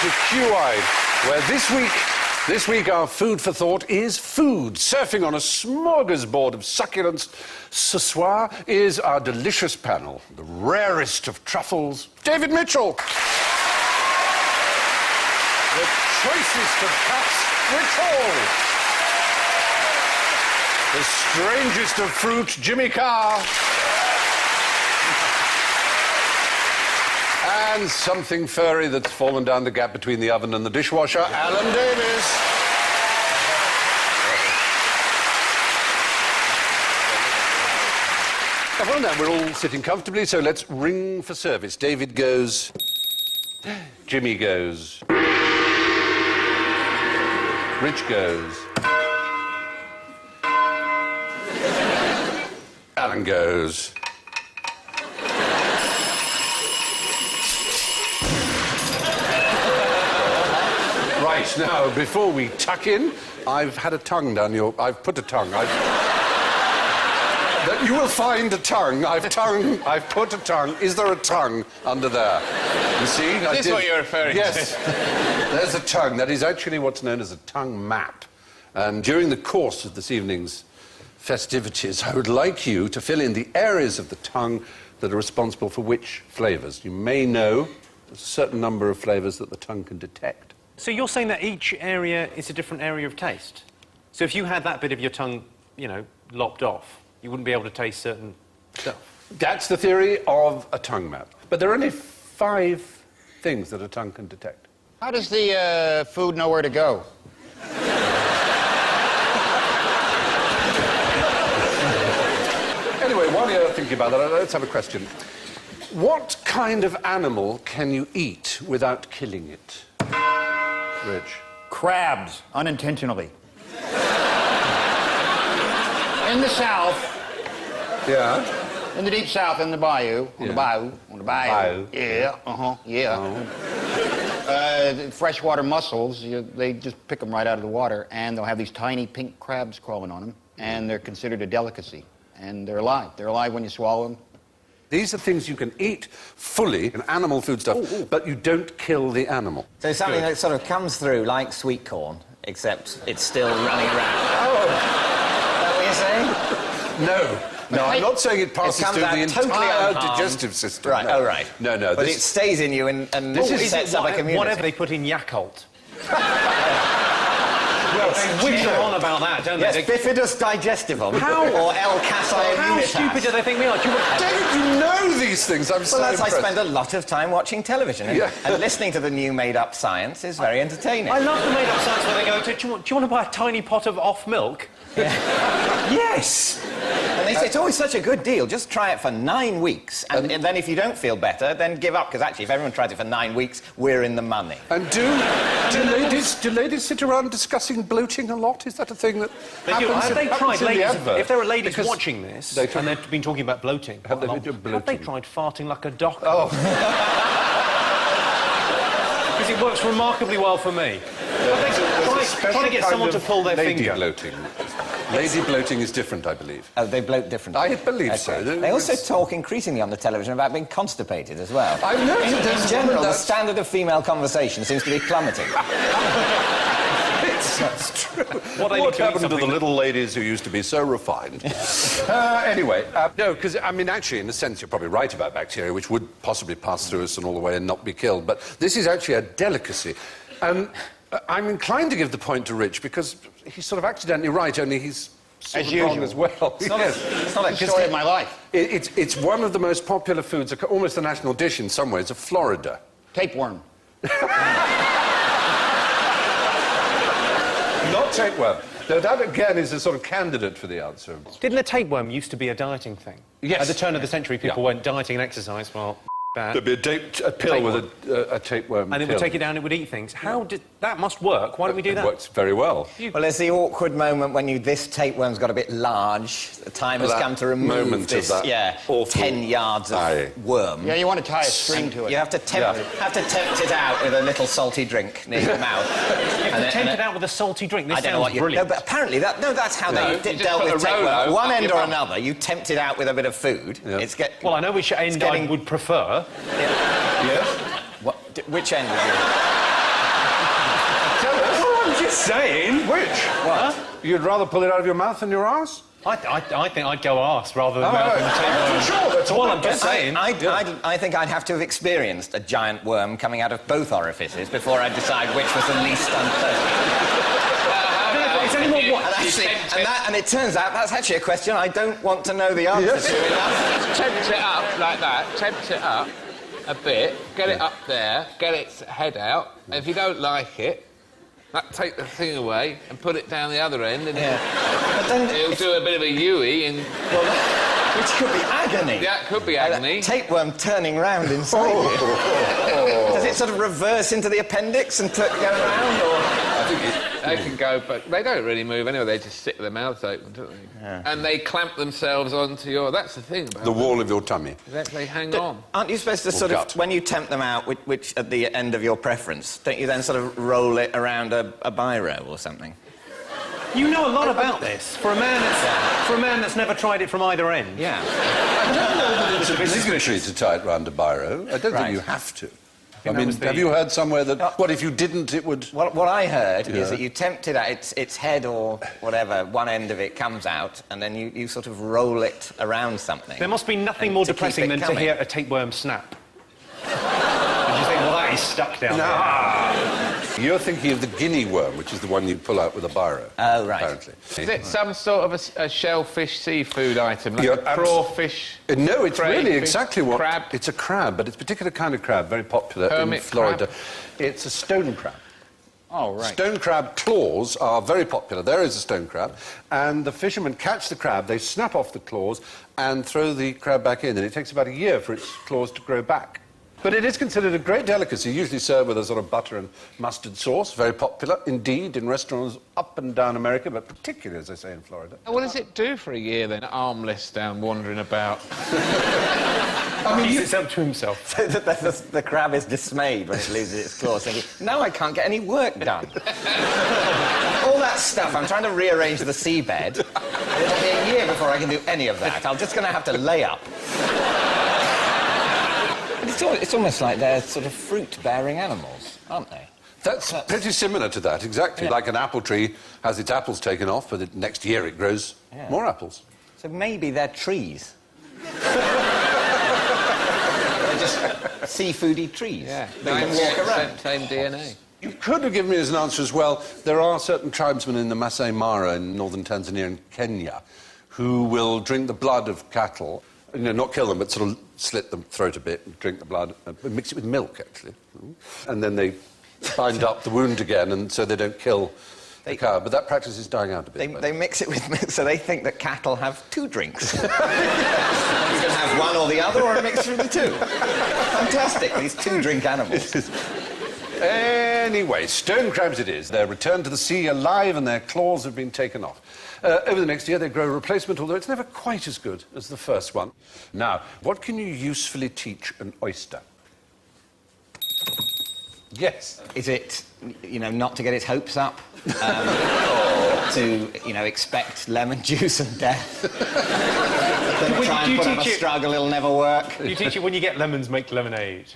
to QI, where this week our food for thought is food. Surfing on a smorgasbord of succulence, ce soir is our delicious panel. The rarest of truffles, David Mitchell. The choicest of cuts, Rich Hall. The strangest of fruit, Jimmy Carr. And something furry that's fallen down the gap between the oven and the dishwasher, Alan Davis. Well, now we're all sitting comfortably, so let's ring for service. David goes. Jimmy goes. Rich goes. Alan goes. Right, now, before we tuck in, I've had a tongue down your... I've put a tongue. That you will find a tongue. I've put a tongue. Is there a tongue under there? You see? Is this what you're referring to? Yes. There's a tongue. That is actually what's known as a tongue map. And during the course of this evening's festivities, I would like you to fill in the areas of the tongue that are responsible for which flavours. You may know a certain number of flavours that the tongue can detect. So you're saying that each area is a different area of taste? So if you had that bit of your tongue, you know, lopped off, you wouldn't be able to taste certain stuff? That's the theory of a tongue map. But there are only 5 things that a tongue can detect. How does the food know where to go? Anyway, while you're thinking about that, let's have a question. What kind of animal can you eat without killing it? Rich. Crabs, unintentionally. In the South. Yeah? In the deep South, in the bayou. On the bayou. Bayou. Yeah, yeah. Freshwater mussels, they just pick them right out of the water, and they'll have these tiny pink crabs crawling on them, and they're considered a delicacy. And they're alive. They're alive when you swallow them. These are things you can eat fully, an animal food stuff, but you don't kill the animal. So something that sort of comes through like sweet corn, except it's still running around. Oh! Is that what you're saying? No, I'm not saying it passes through the totally entire unharmed. digestive system. Right, no. oh, right. No, But it stays in you and sets up a community. Whatever they put in Yakult. Well, they whitter on about that, don't yes, they? bifidus digestivum. How? Or L. Casei How immunitas. stupid do they think we are? Don't you know these things? I'm so Well, that's, I impressed. spend a lot of time watching television, and listening to the new made-up science is very entertaining. I love the made-up science where they go, do you want to buy a tiny pot of off milk? Yes! And they say it's always such a good deal. Just try it for 9 weeks, and then if you don't feel better, then give up, because actually, if everyone tries it for 9 weeks, we're in the money. And do ladies sit around discussing bloating a lot? Is that a thing that They do. happens? Have they tried, ladies, if there are ladies Because watching this, they and they've been talking about bloating, Have they been doing have they bloating? tried farting like a doctor? Oh. Because it works remarkably well for me. Trying to get someone to pull their lady finger. bloating. Lady bloating is different, I believe. Oh, they bloat differently. I believe so. They also talk increasingly on the television about being constipated as well. I've noticed In there's general, the that's- standard of female conversation seems to be plummeting. That's true. What happened to the little ladies who used to be so refined? Anyway, no, because, I mean, actually, in a sense, you're probably right about bacteria, which would possibly pass through us and all the way and not be killed. But this is actually a delicacy. I'm inclined to give the point to Rich, because he's sort of accidentally right, only he's sort of wrong as well. It's not a story of my life. It's one of the most popular foods, almost a national dish in some ways, of Florida. Tapeworm. Not tapeworm. Though that, again, is a sort of candidate for the answer. Didn't the tapeworm used to be a dieting thing? Yes. At the turn of the century, people went dieting and exercise, well, bad. There'd be a pill with a tapeworm And it would take it down, it would eat things. How did... That must work. Why don't we do that? It works very well. Well, there's the awkward moment when this tapeworm's got a bit large. The time has come to remove this, awful 10 yards of worm. Yeah, you want to tie a string to it. You have to tempt it out with a little salty drink near your mouth. You have to tempt it out with a salty drink. This I don't know what brilliant. No, but apparently that's how they dealt with tapeworm. One end or another, you tempt it out with a bit of food. Yeah. Well, I know which end I would prefer. Yes? Which end would you? Just saying. Which? What? You'd rather pull it out of your mouth than your arse? I think I'd go arse rather than mouth and tapeworm. Sure, that's all all I'm just saying. I think I'd have to have experienced a giant worm coming out of both orifices before I'd decide which was the least unpleasant. It's only one. And it turns out that's actually a question I don't want to know the answer to enough. Tempt it up like that, tempt it up a bit, get it up there, get its head out, and if you don't like it, take the thing away and put it down the other end, and But then it'll do a bit of a Yui, and... which could be agony. Yeah, it could be agony. Tapeworm turning round inside you. Does it sort of reverse into the appendix and go around, or...? I think they can go, but they don't really move anyway, they just sit with their mouths open, don't they? Yeah. And they clamp themselves onto your... That's the thing about The wall of your tummy. They hang on. Aren't you supposed to sort gut. of, when you tempt them out, which at the end of your preference, don't you then sort of roll it around a biro or something? You know a lot about this. For a man that's never tried it from either end. Yeah. I don't know that it's obligatory to tie it round a biro. I don't think you have to. I mean, have you heard somewhere that, what, if you didn't, it would... What I heard is that you tempt it out, its head or whatever, one end of it comes out, and then you sort of roll it around something. There must be nothing more depressing than to hear a tapeworm snap. And you think, well, that is stuck down there. You're thinking of the guinea worm, which is the one you pull out with a biro. Oh, right. Apparently. Is it some sort of a shellfish seafood item, like You're a crawfish? No, it's really crayfish, exactly what... crab? It's a crab, but it's a particular kind of crab, very popular Hermit in Florida. crab? It's a stone crab. Oh, right. Stone crab claws are very popular. There is a stone crab, and the fishermen catch the crab, they snap off the claws and throw the crab back in, and it takes about a year for its claws to grow back. But it is considered a great delicacy, usually served with a sort of butter and mustard sauce, very popular indeed in restaurants up and down America, but particularly, as I say, in Florida. What does it do for a year, then, armless down, wandering about? I mean, it's up to himself. The crab is dismayed when it loses its claws, thinking, now I can't get any work done. All that stuff, I'm trying to rearrange the seabed. It'll be a year before I can do any of that. I'm just going to have to lay up. It's almost like they're sort of fruit-bearing animals, aren't they? That's pretty similar to that, exactly. Yeah. Like an apple tree has its apples taken off, but the next year it grows more apples. So maybe they're trees. They're just seafoody trees. Yeah, They can walk around. Same DNA. You could have given me as an answer as well, there are certain tribesmen in the Masai Mara in northern Tanzania and Kenya who will drink the blood of cattle, you know, not kill them, but sort of slit the throat a bit and drink the blood, and mix it with milk, actually. And then they bind up the wound again, and so they don't kill the cow. But that practice is dying out a bit. They mix it with milk, so they think that cattle have two drinks. You can have one or the other, or a mixture of the two. Fantastic, these two-drink animals. Anyway, stone crabs it is. They're returned to the sea alive and their claws have been taken off. Over the next year, they grow a replacement, although it's never quite as good as the first one. Now, what can you usefully teach an oyster? Yes. Is it, you know, not to get its hopes up? Or to, you know, expect lemon juice and death? Don't try and put up a struggle, it'll never work. You teach it when you get lemons, make lemonade.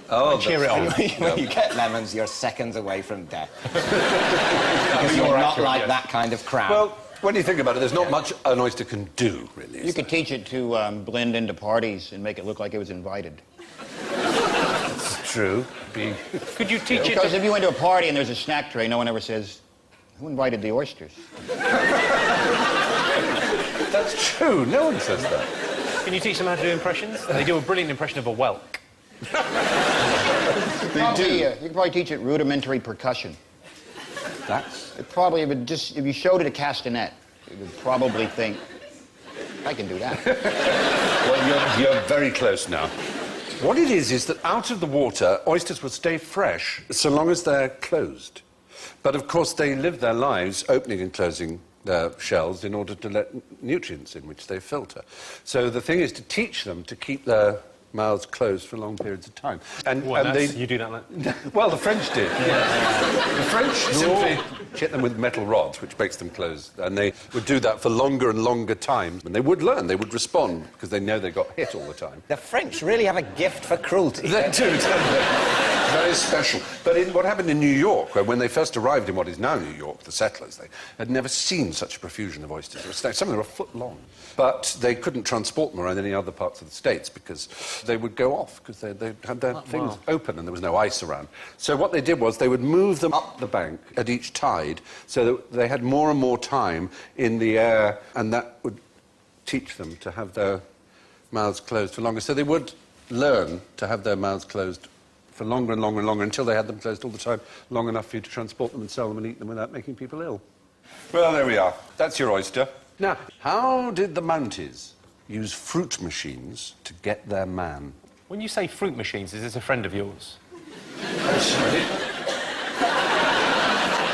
Oh, cheer it on. When you get lemons, you're seconds away from death. Because you're not like that kind of crab. Well, when you think about it, there's not much an oyster can do, really. You could teach it to blend into parties and make it look like it was invited. It's true. Could you teach it Because if you went to a party and there's a snack tray, no one ever says, who invited the oysters? That's true. No one says that. Can you teach them how to do impressions? They do a brilliant impression of a whelk. You could probably teach it rudimentary percussion. It probably would just, if you showed it a castanet, it would probably think, I can do that. Well, you're very close now. What it is that out of the water, oysters will stay fresh so long as they're closed. But, of course, they live their lives opening and closing their shells in order to let nutrients in, which they filter. So the thing is to teach them to keep their mouths closed for long periods of time. You do that, like... Well, the French did. Yeah. The French simply hit them with metal rods, which makes them close. And they would do that for longer and longer times. And they would learn, they would respond, because they know they got hit all the time. The French really have a gift for cruelty. They do, don't they? Very special. But what happened in New York, when they first arrived in what is now New York, the settlers, they had never seen such a profusion of oysters. Some of them were a foot long. But they couldn't transport them around any other parts of the States because they would go off, because they had their things open and there was no ice around. So what they did was they would move them up the bank at each tide so that they had more and more time in the air, and that would teach them to have their mouths closed for longer. So they would learn to have their mouths closed for longer and longer and longer until they had them closed all the time, long enough for you to transport them and sell them and eat them without making people ill. Well, there we are. That's your oyster. Now, how did the Mounties use fruit machines to get their man? When you say fruit machines, is this a friend of yours? Oh, sorry.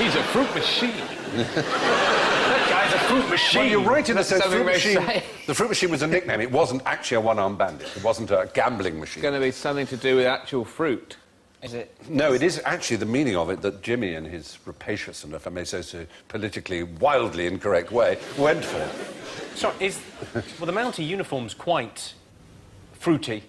He's a fruit machine. That guy's a fruit machine. Well, you're right in the sense something fruit they machine. say. The fruit machine was a nickname. It wasn't actually a one-armed bandit. It wasn't a gambling machine. It's going to be something to do with actual fruit. Is it? No, it is actually the meaning of it that Jimmy, in his rapacious and, if I may say so, politically wildly incorrect way, went for. Sorry, well, the Mountie uniform's quite fruity.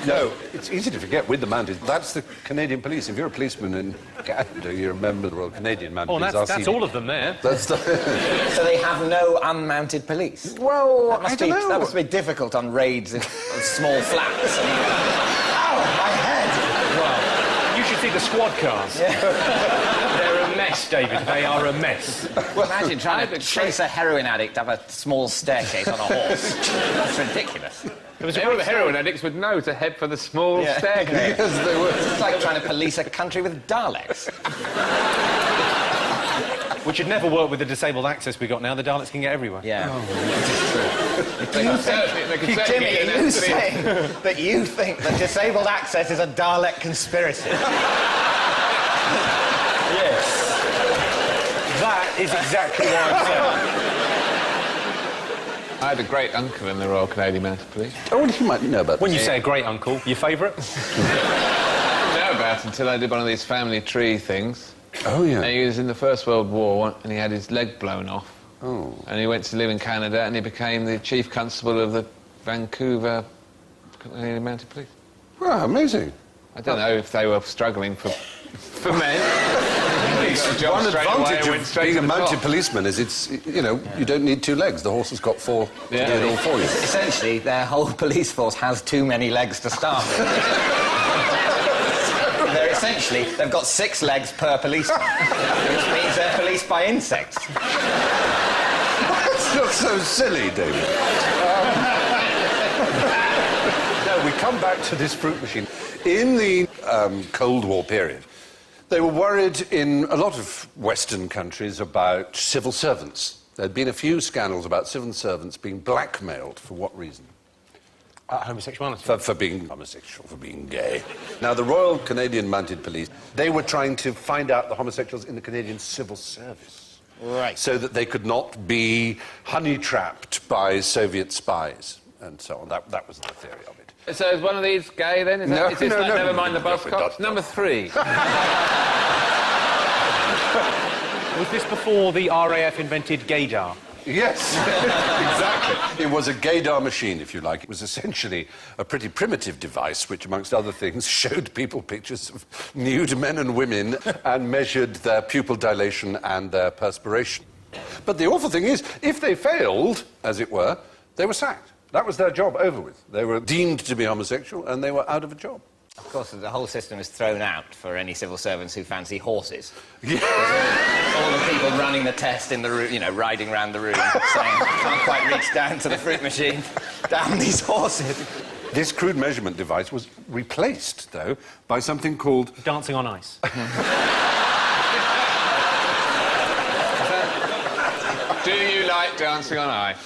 No, it's easy to forget with the Mounties. That's the Canadian police. If you're a policeman in Canada, you remember the Royal Canadian Mounted Police. Oh, that's all of them there. That's the... So they have no unmounted police? Well, I don't know. That must be difficult on raids in small flats. Ow, my head! Well, you should see the squad cars. Yeah. They're a mess, David. They are a mess. Well, imagine trying to chase a heroin addict up a small staircase on a horse. That's ridiculous. There was a All great the heroin addicts would know to head for the small staircase. Yes, they were. It's like trying to police a country with Daleks. Which would never work with the disabled access we got now. The Daleks can get everywhere. Yeah. They could certainly Jimmy, get are in you there. saying that you think that disabled access is a Dalek conspiracy? Yes. That is exactly what I'm saying. I had a great uncle in the Royal Canadian Mounted Police. Oh, well, you might know about When this. you say a great uncle, your favourite? I didn't know about it until I did one of these family tree things. Oh, yeah. And he was in the First World War and he had his leg blown off. Oh. And he went to live in Canada and he became the chief constable of the Vancouver Canadian Mounted Police. Wow, amazing. I don't know if they were struggling for men. He got a job One straight away advantage and went of straight being to a the mounted top. policeman is it's, you know, you don't need two legs. The horse has got four to do it all for you. Essentially, their whole police force has too many legs to start with. They've got 6 legs per policeman, which means they're policed by insects. That's not so silly, David. No, we come back to this fruit machine. In the Cold War period, they were worried in a lot of Western countries about civil servants. There had been a few scandals about civil servants being blackmailed. For what reason? Homosexuality. For being homosexual, for being gay. Now, the Royal Canadian Mounted Police, they were trying to find out the homosexuals in the Canadian Civil Service. Right. So that they could not be honey-trapped by Soviet spies and so on. That was the theory of it. So is one of these gay then? Is No, is this no, like no. never mind the bus No, cops? no. Number 3. Was this before the RAF invented gaydar? Yes, exactly. It was a gaydar machine, if you like. It was essentially a pretty primitive device which, amongst other things, showed people pictures of nude men and women and measured their pupil dilation and their perspiration. But the awful thing is, if they failed, as it were, they were sacked. That was their job over with. They were deemed to be homosexual and they were out of a job. Of course, the whole system is thrown out for any civil servants who fancy horses. Yeah. All the people running the test in the room, you know, riding round the room, saying, can't quite reach down to the fruit machine. Damn these horses. This crude measurement device was replaced, though, by something called... Dancing on ice. Do you like dancing on ice?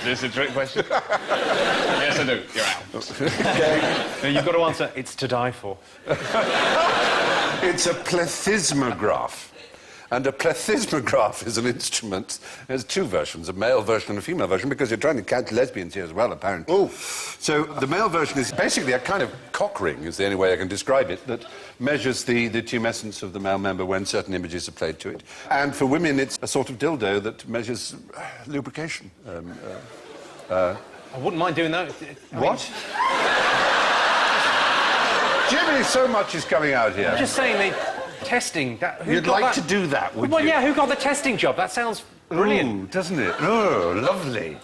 This is a trick question. Yes, I do. You're out. No, you've got to answer, it's to die for. It's a plethysmograph. And a plethysmograph is an instrument. There's 2 versions, a male version and a female version, because you're trying to catch lesbians here as well, apparently. Oh. So the male version is basically a kind of cock ring, is the only way I can describe it, that measures the tumescence of the male member when certain images are played to it. And for women, it's a sort of dildo that measures lubrication. I wouldn't mind doing that. What? Jimmy, so much is coming out here. I'm just saying, testing. You'd like to do that, would well, you? yeah, who got the testing job? That sounds brilliant. Ooh, doesn't it? Oh, lovely.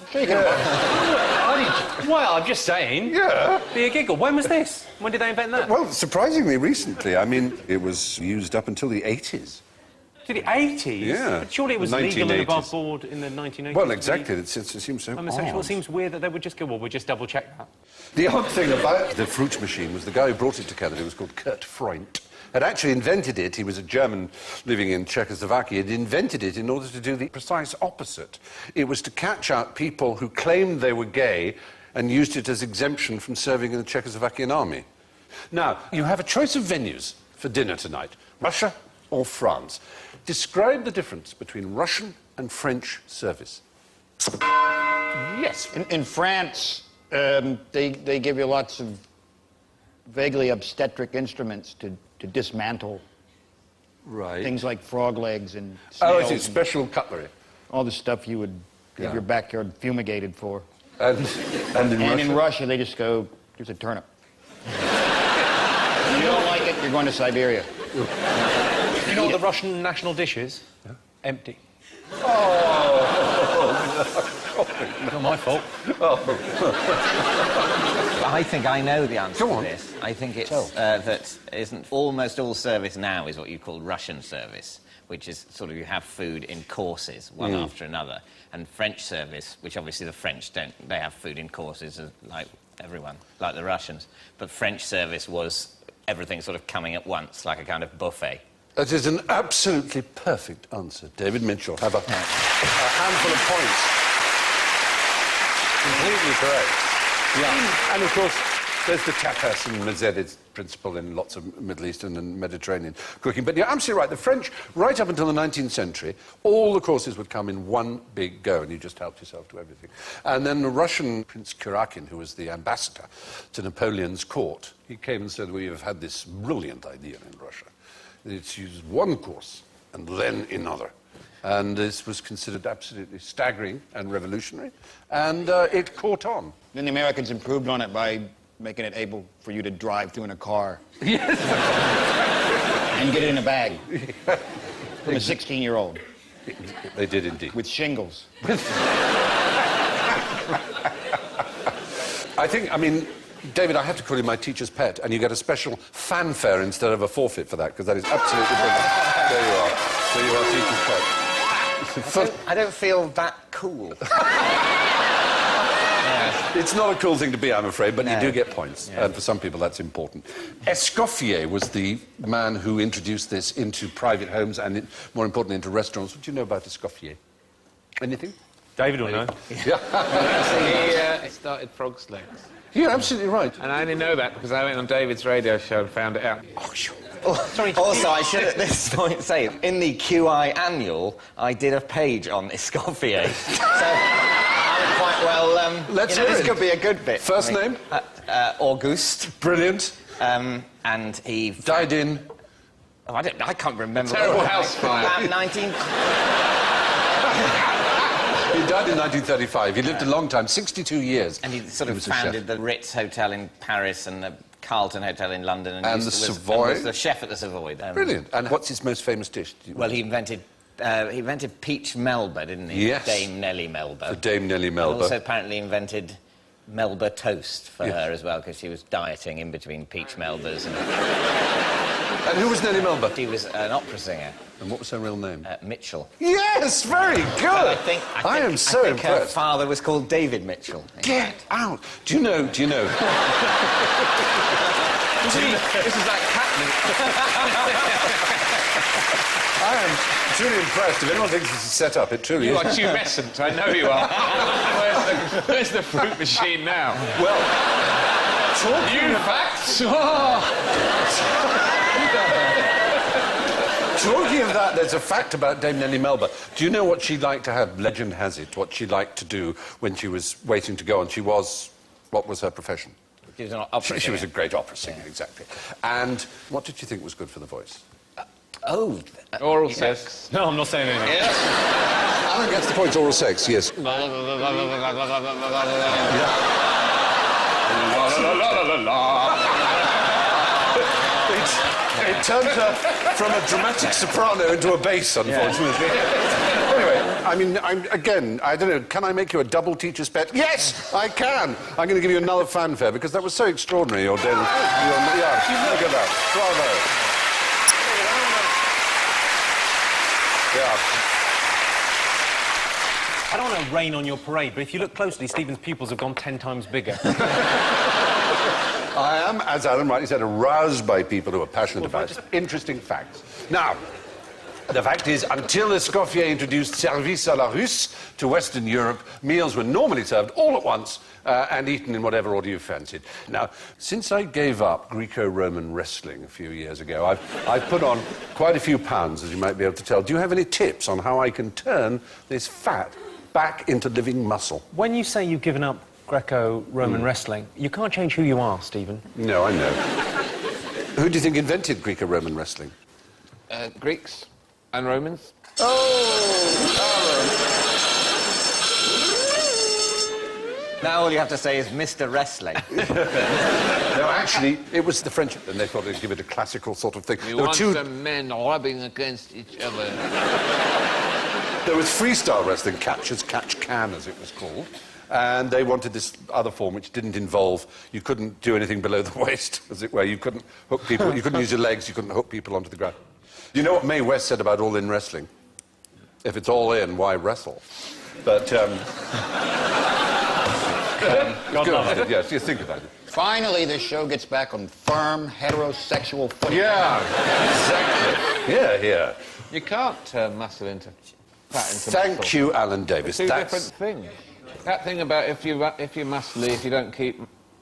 Well, I'm just saying. Yeah. Be a giggle. When was this? When did they invent that? Well, surprisingly recently. I mean, it was used up until the 80s. To the 80s? Yeah. But surely it was legal and 1980s. above board in the 1980s. Well, exactly. It seems so Homosexual odd. seems weird that they would just go, well, we'll just double-check that. The odd thing about the fruit machine was the guy who brought it to Canada was called Kurt Freund. Had actually invented it. He was a German living in Czechoslovakia. He'd invented it in order to do the precise opposite. It was to catch out people who claimed they were gay and used it as exemption from serving in the Czechoslovakian army. Now, you have a choice of venues for dinner tonight. Russia or France. Describe the difference between Russian and French service. Yes. In France, they give you lots of vaguely obstetric instruments to dismantle Right. things like frog legs and Oh, snails it's and special cutlery. all the stuff you would have your backyard fumigated for. And In Russia, they just go, here's a turnip. If you don't like it, you're going to Siberia. You know what the Russian national dish is? Yeah. Empty. Not my fault. I think I know the answer Go on. to this. I think it's that isn't almost all service now is what you call Russian service, which is sort of you have food in courses, one after another. And French service, which obviously the French don't, they have food in courses like everyone, like the Russians. But French service was everything sort of coming at once, like a kind of buffet. That is an absolutely perfect answer. David Mitchell, have a handful of points. Completely correct. Yeah. And of course, there's the tapas and Mercedes principle in lots of Middle Eastern and Mediterranean cooking. But you're absolutely right. The French, right up until the 19th century, all the courses would come in one big go, and you just helped yourself to everything. And then the Russian Prince Kurakin, who was the ambassador to Napoleon's court, he came and said, we have had this brilliant idea in Russia. It's used one course and then another. And this was considered absolutely staggering and revolutionary, and it caught on. Then the Americans improved on it by making it able for you to drive through in a car. Yes. And get it in a bag. From a 16-year-old. They did indeed. With shingles. I mean, David, I have to call you my teacher's pet, and you get a special fanfare instead of a forfeit for that, because that is absolutely brilliant. There you are. So you are teacher's pet. I don't feel that cool. It's not a cool thing to be, I'm afraid, but you do get points. Yeah. And for some people, that's important. Escoffier was the man who introduced this into private homes and, more importantly, into restaurants. What do you know about Escoffier? Anything? David will know. Yeah. He started Frog's Legs. You're absolutely right. And I only know that because I went on David's radio show and found it out. Oh, sure. Also, I should at this point say, in the QI annual, I did a page on Escoffier. So I'm quite well... Let's hear this it. could be a good bit. First name? Auguste. Brilliant. And he... Died in... Oh, I can't remember. Terrible house fire. About 19... He died in 1935. He lived a long time, 62 years. And he sort of was a chef. founded the Ritz Hotel in Paris and the Carlton Hotel in London. And used the to- Savoy. was the chef at the Savoy. Brilliant. And what's his most famous dish? Well, he invented peach Melba, didn't he? Yes. Dame Nellie Melba. The Dame Nellie Melba. And also apparently invented Melba toast for her as well, because she was dieting in between peach Melbas. And who was Nellie Melba? She was an opera singer, And what was her real name? Mitchell. Yes, very good. I am so I think her impressed. father was called David Mitchell. Get out. Do you know? This is like I am truly impressed. If anyone thinks this is set up, it truly You is. are tumescent, I know you are. Where's the fruit machine now? Well, New facts! talking of that, there's a fact about Dame Nellie Melba. Do you know what she liked to have? Legend has it, what she liked to do when she was waiting to go on. She was... What was her profession? She was an opera She was a singer. great opera singer, exactly. And what did you think was good for the voice? Oral sex. No, I'm not saying anything. Alan gets the point, oral sex, yes. It turned from a dramatic soprano into a bass, unfortunately. Anyway, I mean, again, I don't know, can I make you a double teacher's pet? Yes, I can. I'm going to give you another fanfare because that was so extraordinary, your day. Yeah, look at that. Bravo. Yeah. I don't want to rain on your parade, but if you look closely, Stephen's pupils have gone 10 times bigger. I am, as Alan rightly said, aroused by people who are passionate about interesting facts. Now, the fact is, until Escoffier introduced service à la Russe to Western Europe, meals were normally served all at once and eaten in whatever order you fancied. Now, since I gave up Greco-Roman wrestling a few years ago, I've put on quite a few pounds, as you might be able to tell. Do you have any tips on how I can turn this fat back into living muscle? When you say you've given up Greco-Roman wrestling, you can't change who you are, Stephen. No, I know. Who do you think invented Greco-Roman wrestling? Greeks and Romans. Now all you have to say is Mr. Wrestling. No, actually, it was the French, and they thought they'd give it a classical sort of thing. You want some men rubbing against each other. There was freestyle wrestling, catch as catch can, as it was called. And they wanted this other form which didn't involve, you couldn't do anything below the waist, as it were. You couldn't hook people, you couldn't use your legs, you couldn't hook people onto the ground. You know what Mae West said about all-in wrestling? If it's all in, why wrestle? But, God loves it. Yes, you think about it. Finally, this show gets back on firm heterosexual footing. Yeah, exactly. Yeah. You can't turn muscle into fat into Thank muscle. you, Alan Davis. Two different things. That thing about if you're muscly, if you don't keep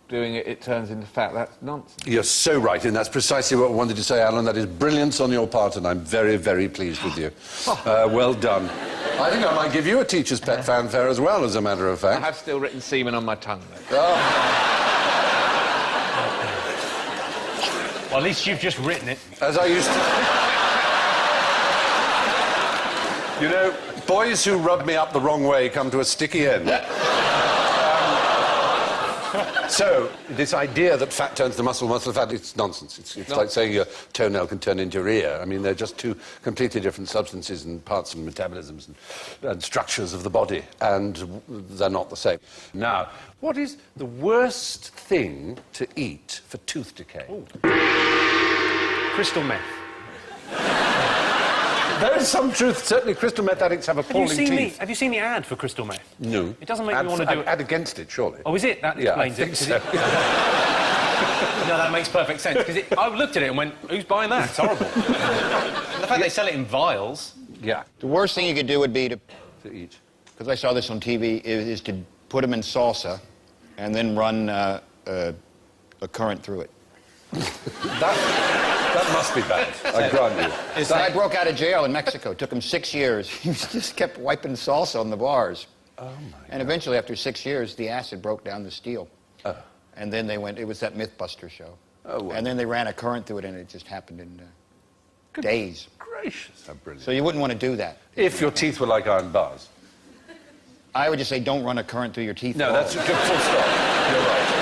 doing it, it turns into fat, that's nonsense. You're so right, and that's precisely what I wanted to say, Alan. That is brilliance on your part, and I'm very, very pleased with you. Well done. I think I might give you a teacher's pet fanfare as well, as a matter of fact. I have still written semen on my tongue, though. Oh. Well, at least you've just written it. As I used to... You know, boys who rub me up the wrong way come to a sticky end. So, this idea that fat turns to muscle fat, it's nonsense. It's like saying your toenail can turn into your ear. I mean, they're just two completely different substances and parts and metabolisms and structures of the body, and they're not the same. Now, what is the worst thing to eat for tooth decay? Ooh. Crystal meth. There is some truth. Certainly, crystal meth addicts have appalling teeth. Have you seen the ad for crystal meth? No. It doesn't make me want to do it. Ad against it, surely. Oh, is it? That explains I think so. No, that makes perfect sense. Because I looked at it and went, who's buying that? It's horrible. And the fact they sell it in vials. Yeah. The worst thing you could do would be to eat. Because I saw this on TV, is to put them in salsa and then run a current through it. That must be bad, I grant you. The guy broke out of jail in Mexico. It took him 6 years. He just kept wiping salsa on the bars. Oh, my And eventually, after 6 years, the acid broke down the steel. Oh. And then they went, it was that Mythbuster show. Oh, wow. And then they ran a current through it, and it just happened in days. Gracious, how brilliant. So you wouldn't want to do that. If your teeth were like iron bars. I would just say don't run a current through your teeth. No, at that's a all. good full stop. You're right.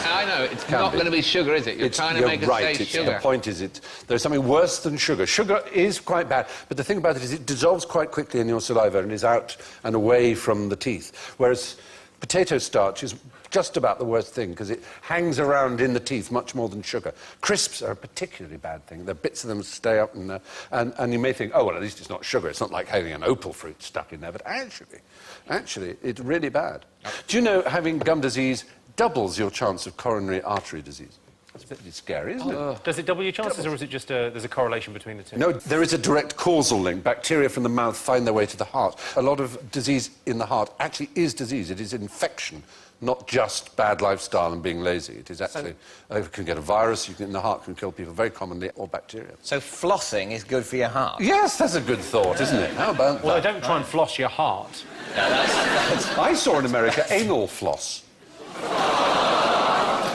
I know, it's not going to be sugar, is it? You're trying to make us say sugar. The point is, there's something worse than sugar. Sugar is quite bad, but the thing about it is it dissolves quite quickly in your saliva and is out and away from the teeth, whereas potato starch is just about the worst thing because it hangs around in the teeth much more than sugar. Crisps are a particularly bad thing. There are bits of them stay up and you may think, oh, well, at least it's not sugar. It's not like having an opal fruit stuck in there, but actually, it's really bad. Do you know having gum disease doubles your chance of coronary artery disease? That's a bit scary, isn't it? Does it double your chances, or is it just there's a correlation between the two? No, there is a direct causal link. Bacteria from the mouth find their way to the heart. A lot of disease in the heart actually is disease. It is infection, not just bad lifestyle and being lazy. It is actually, you can get a virus, the heart can kill people very commonly, or bacteria. So flossing is good for your heart? Yes, that's a good thought, isn't it? How about Well, that? they don't try and floss your heart. I saw in America anal floss.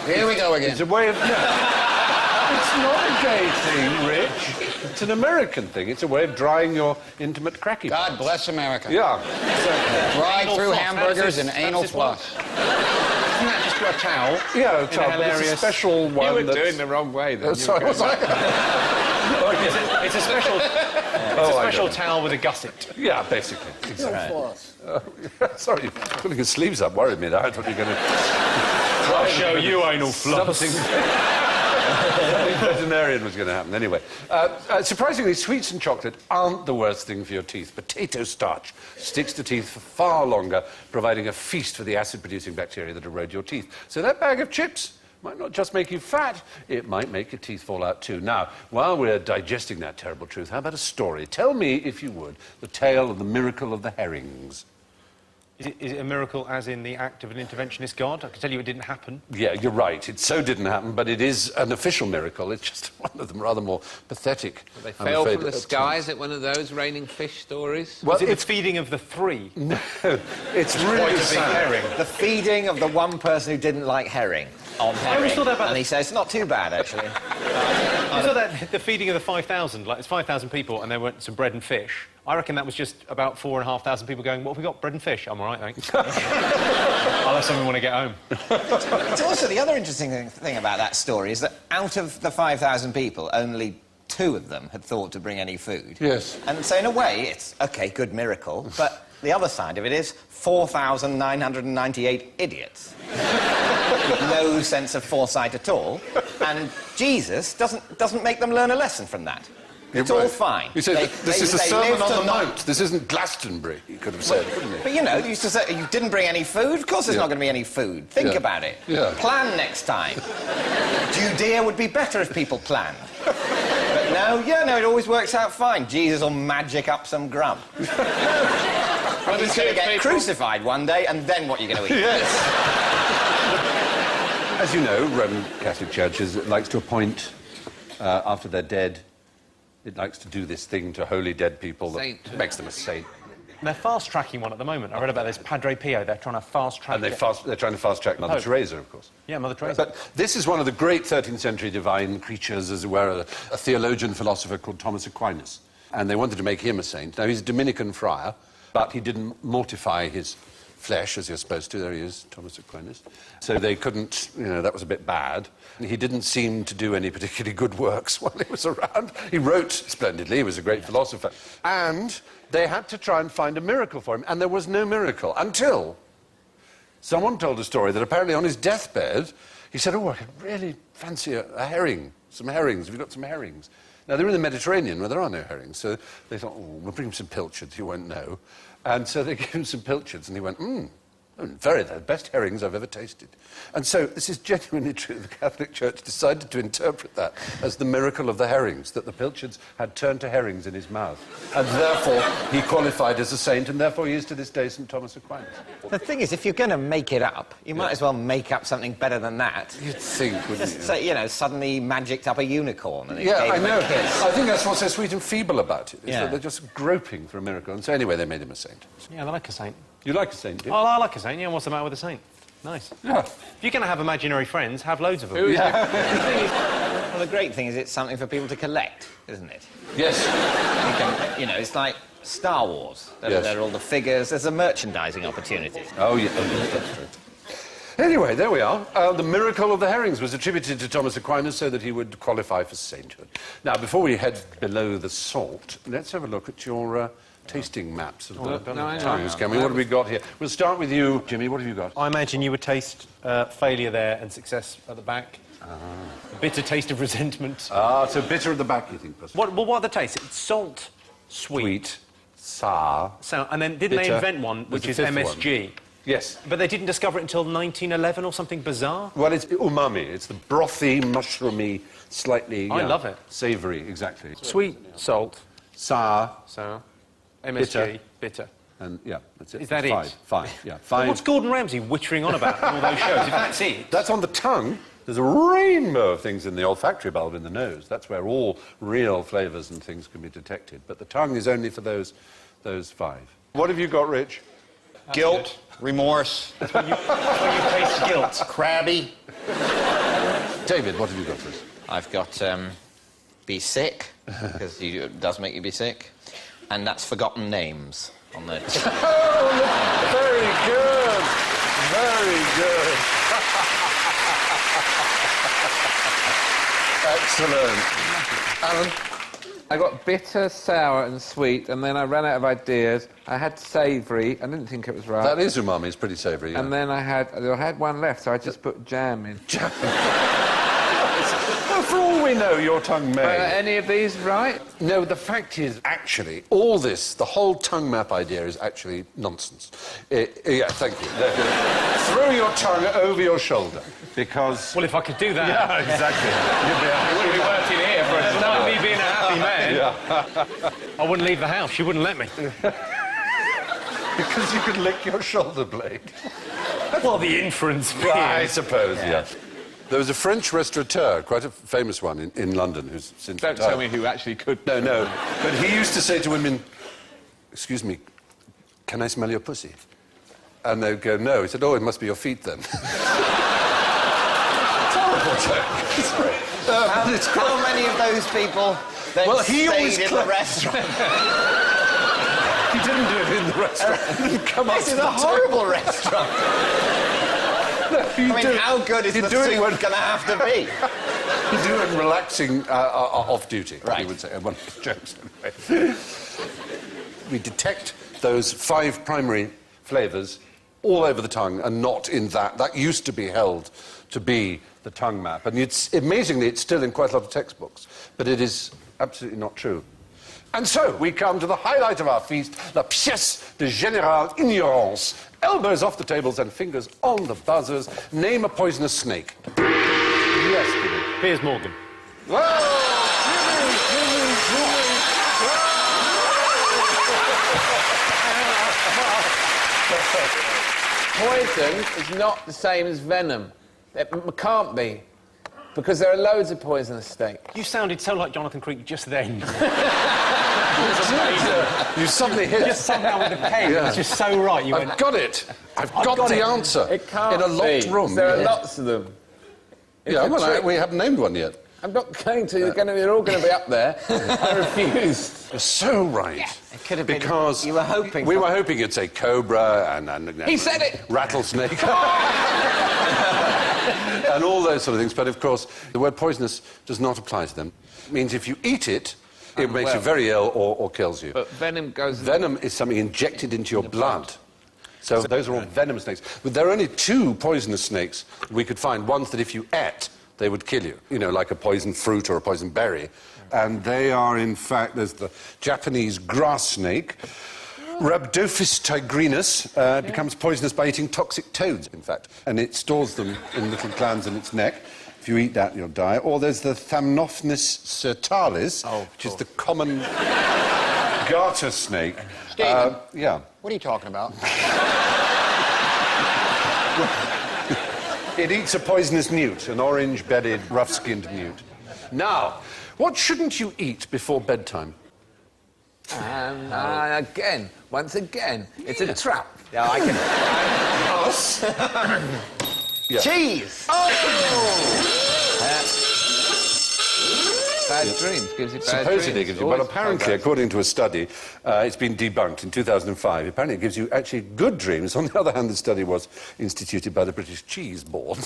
Here we go again. It's a way of... It's not a gay thing, Rich. It's an American thing. It's a way of drying your intimate cracky God parts. bless America. Yeah, exactly. Drive-through floss, hamburgers that's and his- anal that's his floss. Isn't that just a towel? Yeah, In a but it's a hilarious- special one You were that's... doing the wrong way, then. Sorry, was I? It's a special towel with a gusset. Yeah, basically. Exactly. Floss. Sorry, pulling your sleeves up worried me. I thought you were going to... I'll show you anal floss. Something veterinarian was going to happen. Anyway, surprisingly, sweets and chocolate aren't the worst thing for your teeth. Potato starch sticks to teeth for far longer, providing a feast for the acid-producing bacteria that erode your teeth. So that bag of chips might not just make you fat, it might make your teeth fall out too. Now, while we're digesting that terrible truth, how about a story? Tell me, if you would, the tale of the miracle of the herrings. Is it a miracle as in the act of an interventionist god? I can tell you it didn't happen. Yeah, you're right. It so didn't happen, but it is an official miracle. It's just one of them rather more pathetic. They fell from the sky. Is it one of those raining fish stories? Well, it's the feeding of the three. No, it's really sad. Herring. The feeding of the one person who didn't like herring on herring. always thought that about and he says, it's not too bad, actually. I saw that the feeding of the 5,000, like it's 5,000 people and there were some bread and fish. I reckon that was just about 4,500 people going, what have we got, bread and fish? I'm all right, thanks. Unless someone want to get home. It's also the other interesting thing about that story is that out of the 5,000 people, only 2 of them had thought to bring any food. Yes. And so in a way, it's, OK, good miracle, but the other side of it is 4,998 idiots with no sense of foresight at all, and Jesus doesn't make them learn a lesson from that. It's all fine. You said, this is a sermon on the mount. This isn't Glastonbury, you could have said, couldn't you? But, you know, you used to say, you didn't bring any food? Of course there's not going to be any food. Think about it. Yeah. Plan next time. Judea would be better if people planned. But no, it always works out fine. Jesus will magic up some grub. He's going to get crucified one day, and then what are you going to eat? Yes. As you know, Roman Catholic Church likes to appoint, after they're dead, it likes to do this thing to holy dead people that makes them a saint. And they're fast-tracking one at the moment. I read about this Padre Pio. They're trying to fast-track... And they're trying to fast-track Mother Teresa, of course. Yeah, Mother Teresa. But this is one of the great 13th century divine creatures, as it were, a theologian philosopher called Thomas Aquinas. And they wanted to make him a saint. Now, he's a Dominican friar, but he didn't mortify his flesh, as you're supposed to. There he is, Thomas Aquinas. So they couldn't, that was a bit bad. He didn't seem to do any particularly good works while he was around. He wrote splendidly, he was a great philosopher. And they had to try and find a miracle for him, and there was no miracle until someone told a story that apparently on his deathbed, he said, oh, I could really fancy a herring, some herrings. Have you got some herrings? Now, they're in the Mediterranean where there are no herrings, so they thought, oh, we'll bring him some pilchards, you won't know. And so they gave him some pilchards, and he went, they're the best herrings I've ever tasted. And so this is genuinely true. The Catholic Church decided to interpret that as the miracle of the herrings, that the pilchards had turned to herrings in his mouth. And therefore, he qualified as a saint, and therefore he is to this day St. Thomas Aquinas. The thing is, if you're going to make it up, you might as well make up something better than that. You'd think, wouldn't Just you? say, suddenly magicked up a unicorn and it Yeah, gave I him know. a kiss. I think that's what's so sweet and feeble about it. Is Yeah. that they're just groping for a miracle. And so anyway, they made him a saint. Yeah, I like a saint. You like a saint, do you? Oh, I like a saint, yeah. What's the matter with a saint? Nice. Yeah. If you're going to have imaginary friends, have loads of them. Well, the great thing is it's something for people to collect, isn't it? Yes. You can, it's like Star Wars. Yes. There are all the figures. There's a merchandising opportunity. Oh, yeah. That's true. Anyway, there we are. The miracle of the herrings was attributed to Thomas Aquinas so that he would qualify for sainthood. Now, before we head below the salt, let's have a look at your tasting maps of the tongues, can we? What have we got here? We'll start with you, Jimmy. What have you got? I imagine you would taste failure there and success at the back. A bitter taste of resentment. So bitter at the back, you think, possibly? What are the tastes? It's salt, sweet, sour. and then didn't bitter. they invent one, which There's is a fifth MSG? one. Yes. But they didn't discover it until 1911 or something bizarre? Well, it's umami. It's the brothy, mushroomy, slightly... I love it. Savoury, exactly. Sweet, salt, Sour. sour, MSG, bitter. And, yeah, that's it. Is that Five. it? Five, yeah. Five. What's Gordon Ramsay wittering on about in all those shows? If that's it... That's on the tongue. There's a rainbow of things in the olfactory bulb in the nose. That's where all real flavours and things can be detected. But the tongue is only for those five. What have you got, Rich? Guilt, remorse, That's where you taste guilt. crabby. David, what have you got for us? I've got be sick, because it does make you be sick, and that's forgotten names on the... Oh, very good. Very good. Excellent. Alan? I got bitter, sour and sweet, and then I ran out of ideas. I had savoury. I didn't think it was right. That is umami. It's pretty savoury, yeah. And then I had one left, so I just put jam in. Jam. Well, for all we know, your tongue may. Are any of these right? No, the fact is, actually, all this, the whole tongue map idea is actually nonsense. Yeah, thank you. Throw your tongue over your shoulder, because... Well, if I could do that... Yeah, exactly. I wouldn't be working here for a start. Me being a happy man. Yeah. I wouldn't leave the house. You wouldn't let me. Because you could lick your shoulder blade. Well, the inference being... I suppose, yeah. There was a French restaurateur, quite a famous one in London, who's since Don't retired. tell me who actually could. No. But he used to say to women, "Excuse me, can I smell your pussy?" And they'd go, "No." He said, "Oh, it must be your feet, then." Terrible joke. How many of those people then stayed in the restaurant? He didn't do it in the restaurant. He didn't come up This to is the a horrible restaurant. How good is the soup going to have to be? You do it relaxing off-duty, right. you would say. One of his jokes, anyway. We detect those 5 primary flavours all over the tongue and not in that. That used to be held to be the tongue map. And amazingly, it's still in quite a lot of textbooks. But it is absolutely not true. And so, we come to the highlight of our feast, la pièce de générale ignorance. Elbows off the tables and fingers on the buzzers. Name a poisonous snake. Yes, Jimmy. Piers Morgan. Poison is not the same as venom. It can't be. Because there are loads of poisonous snakes. You sounded so like Jonathan Creek just then. You suddenly hit Just somehow with the pen. Yeah. It was just so right. You I've went... got it. I've got the answer. It can't in a locked be. room. There are lots of them. Yeah, well, we haven't named one yet. I'm not going to. They're all going to be up there. I refuse. You're so right. It could have been... Because You were hoping... we were hoping you'd say cobra and He said it! Rattlesnake. And all those sort of things. But, of course, the word poisonous does not apply to them. It means if you eat it, it makes you very ill or kills you. But venom goes... Venom is something injected into your blood. So those are all venomous snakes. But there are only 2 poisonous snakes we could find. Ones that if you ate, they would kill you. You know, like a poison fruit or a poison berry. And they are, in fact, there's the Japanese grass snake. Rhabdophis tigrinus becomes poisonous by eating toxic toads, in fact. And it stores them in little glands in its neck. If you eat that, you'll die. Or there's the Thamnophnis certalis, which is the common garter snake. Stephen. Yeah. What are you talking about? It eats a poisonous newt, an orange-bedded, rough-skinned newt. Now, what shouldn't you eat before bedtime? Again, once again, it's a trap. Yeah, I can... Yeah. Cheese! Bad dreams. Gives you bad Supposedly dreams. gives you, but apparently, according to a study, it's been debunked in 2005. Apparently, it gives you actually good dreams. On the other hand, the study was instituted by the British Cheese Board.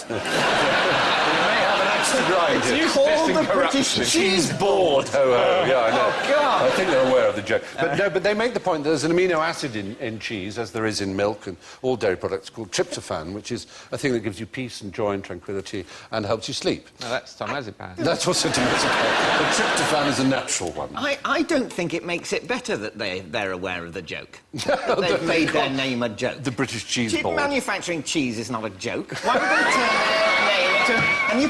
You call the British Cheese Board! Oh, yeah, I know. Oh, God. I think they're aware of the joke. But no, but they make the point that there's an amino acid in cheese, as there is in milk and all dairy products, called tryptophan, which is a thing that gives you peace and joy and tranquility and helps you sleep. No, that's diazepam. That's also diazepam. But tryptophan is a natural one. I don't think it makes it better that they're aware of the joke. That they've made their name a joke. The British Cheese Board. Manufacturing cheese is not a joke. Why would they turn their name into... And you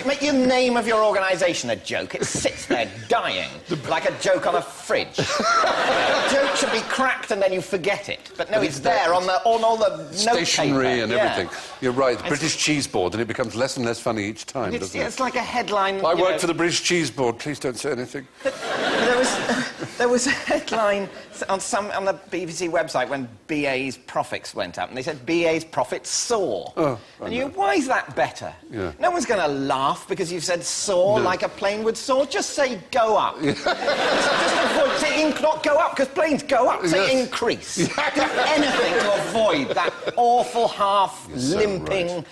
make your name of your organisation a joke. It sits there dying, like a joke on a fridge. A joke should be cracked and then you forget it. But no, it's there on all the stationery and everything. Yeah. You're right, the British Cheese Board, and it becomes less and less funny each time, doesn't it? It's like a headline... I work for the British Cheese Board, please don't say anything. There was a headline on the BBC website when BA's profits went up, and they said BA's profits soar. Oh, Why is that better? Yeah. No one's going to laugh because you've said soar like a plane would soar. Just say go up. Just avoid, say not go up, because planes go up. Say increase. Do anything to avoid that awful half-limping,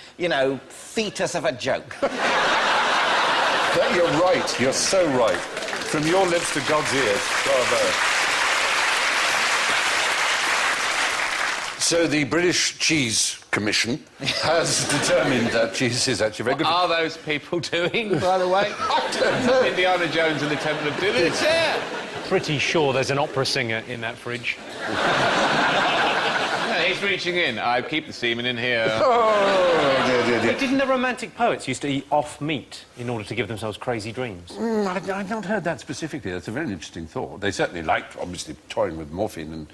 fetus of a joke. You're right, you're so right. From your lips to God's ears. Bravo. So the British Cheese Commission has determined that cheese is actually very good. What are those people doing, by the way? I don't know. Indiana Jones and the Temple of Doom. It's there. Pretty sure there's an opera singer in that fridge. He's reaching in. I keep the semen in here. Oh, dear. But didn't the romantic poets used to eat off meat in order to give themselves crazy dreams? I've not heard that specifically. That's a very interesting thought. They certainly liked, obviously, toying with morphine and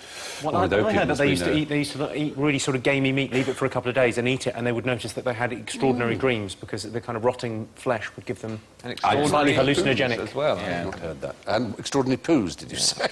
Well, I with opium. heard that as they we used, know. they used to eat really sort of gamey meat, leave it for a couple of days and eat it, and they would notice that they had extraordinary dreams because the kind of rotting flesh would give them And slightly extraordinary hallucinogenic. as well. I've not heard that. And extraordinary poos, did you say?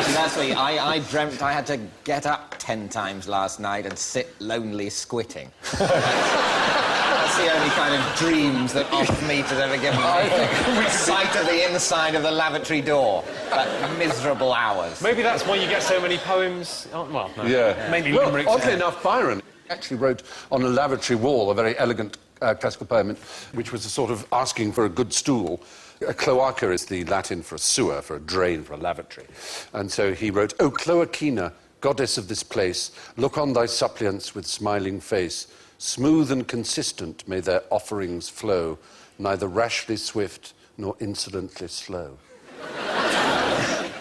Essentially, that's what I dreamt I had to get up 10 times last night and sit lonely squitting. That's the only kind of dreams that off-meat has ever given me. Sight of the inside of the lavatory door. That miserable hours. Maybe that's why you get so many poems. Oh, well, no. Yeah. Mainly Well, limericks. oddly enough, Byron actually wrote on a lavatory wall a very elegant classical poem, which was a sort of asking for a good stool. A cloaca is the Latin for a sewer, for a drain, for a lavatory. And so he wrote, "O Cloacina, goddess of this place, look on thy suppliants with smiling face. Smooth and consistent may their offerings flow, neither rashly swift nor insolently slow."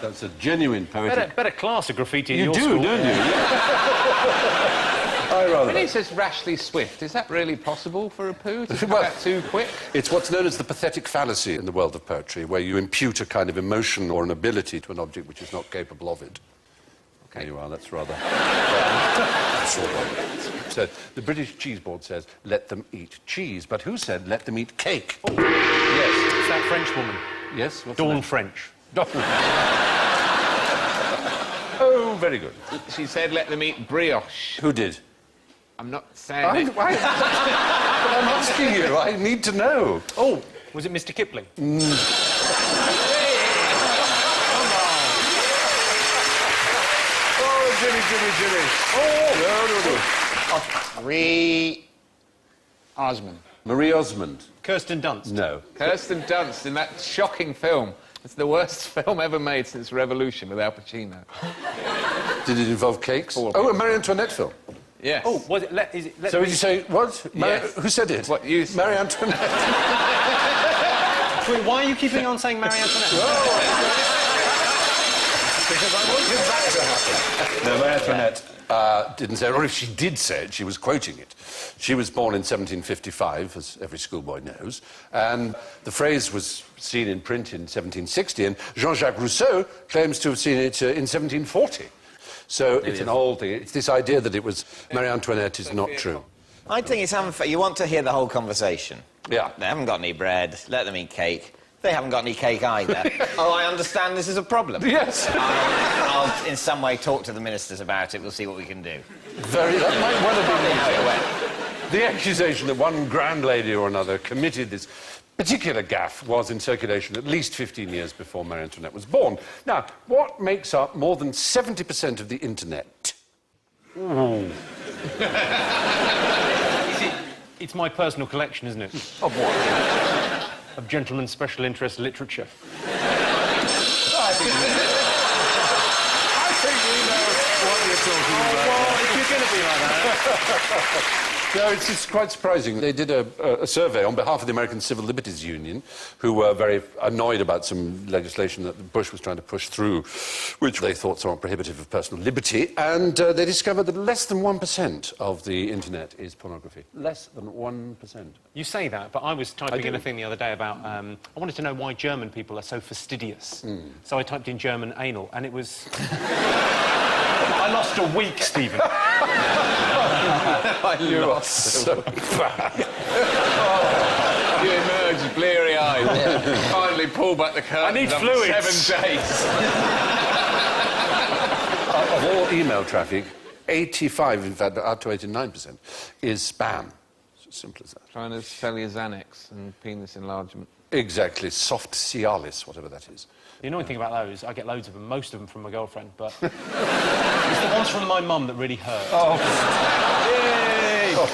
That's a genuine poetic... Better class of graffiti in You your do, school. don't you? I rather When he like. says rashly swift, is that really possible for a poo? To Well- that too quick? It's what's known as the pathetic fallacy in the world of poetry, where you impute a kind of emotion or an ability to an object which is not capable of it. Okay, you are, that's rather... sort of. So, the British Cheese Board says, let them eat cheese. But who said, let them eat cake? Oh. Yes. It's that French woman. Yes? What's her Dawn name? French. Dawn. Oh, very good. She said, let them eat brioche. Who did? I'm not saying it. But I'm asking you. I need to know. Oh, was it Mr. Kipling? Oh, Jimmy. Oh, no. Marie Osmond. Marie Osmond. Kirsten Dunst. No. Kirsten Dunst in that shocking film. It's the worst film ever made since Revolution with Al Pacino. Did it involve cakes? All of Oh, a Marie Antoinette film. Yes. Oh, was it? Is it? So would you say, what? Yes. Who said it? What you said. Marie Antoinette. Wait, why are you keeping on saying Marie Antoinette? Because I wanted that to happen. No, Marie Antoinette didn't say it, or if she did say it, she was quoting it. She was born in 1755, as every schoolboy knows, and the phrase was seen in print in 1760, and Jean-Jacques Rousseau claims to have seen it in 1740. So it's an old thing. It's this idea that it was Marie Antoinette is not true. I think it's unfair. You want to hear the whole conversation. Yeah. They haven't got any bread. Let them eat cake. They haven't got any cake either. Oh, I understand this is a problem. Yes. I'll in some way talk to the ministers about it. We'll see what we can do. That might well have been How it went. the accusation that one grand lady or another committed this particular gaffe was in circulation at least 15 years before Marie Antoinette was born. Now, what makes up more than 70% of the internet? Ooh. It's my personal collection, isn't it? Of what? Of gentlemen's special interest literature. I think we know what you're talking about. Well, if you're going to be like that... No, it's quite surprising. They did a survey on behalf of the American Civil Liberties Union, who were very annoyed about some legislation that Bush was trying to push through, which they thought somewhat prohibitive of personal liberty, and they discovered that less than 1% of the internet is pornography. Less than 1%. You say that, but I was typing do. in a thing the other day about... I wanted to know why German people are so fastidious. So I typed in German anal, and it was... I lost a week, Stephen. You are so bad. You emerge bleary-eyed. Finally pull back the curtain. I need fluids. 7 days. Of all email traffic, 85, in fact, up to 89%, is spam. It's as simple as that. Trying to sell you Xanax and penis enlargement. Exactly. Soft Cialis, whatever that is. The annoying thing about those, I get loads of them, most of them from my girlfriend, but it's the ones from my mum that really hurt. Oh. Yay! Oh.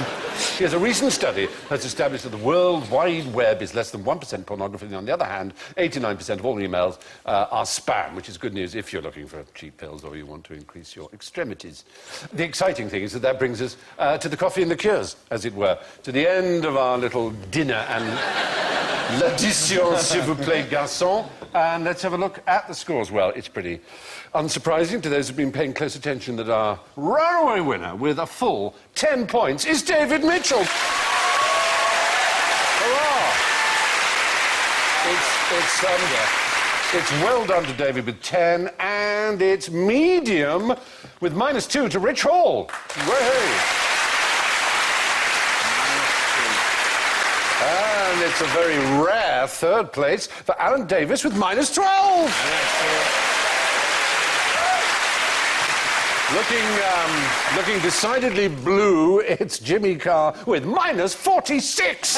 Yes, a recent study has established that the World Wide Web is less than 1% pornography. And on the other hand, 89% of all emails are spam, which is good news if you're looking for cheap pills or you want to increase your extremities. The exciting thing is that that brings us to the coffee and liqueurs, as it were, to the end of our little dinner and l'addition, s'il vous plaît, garçon. And let's have a look at the scores. Well, it's pretty unsurprising to those who've been paying close attention that our runaway winner with a full 10 points is David Mitchell. Hurrah! It's well done to David with 10, and it's medium with -2 to Rich Hall. Way! And it's a very rare third place for Alan Davis with -12. Looking decidedly blue, it's Jimmy Carr with -46.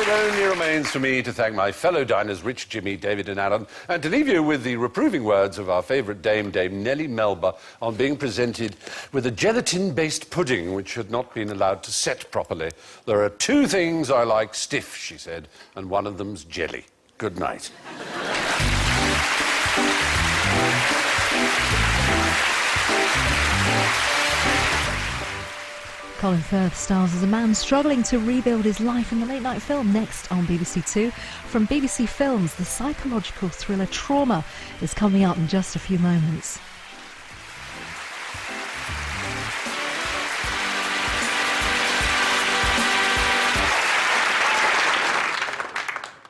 It only remains for me to thank my fellow diners, Rich, Jimmy, David and Alan, and to leave you with the reproving words of our favourite Dame Nellie Melba, on being presented with a gelatin-based pudding which had not been allowed to set properly. There are 2 things I like stiff, she said, and one of them's jelly. Good night. Colin Firth stars as a man struggling to rebuild his life in the late-night film next on BBC Two. From BBC Films, the psychological thriller Trauma is coming up in just a few moments.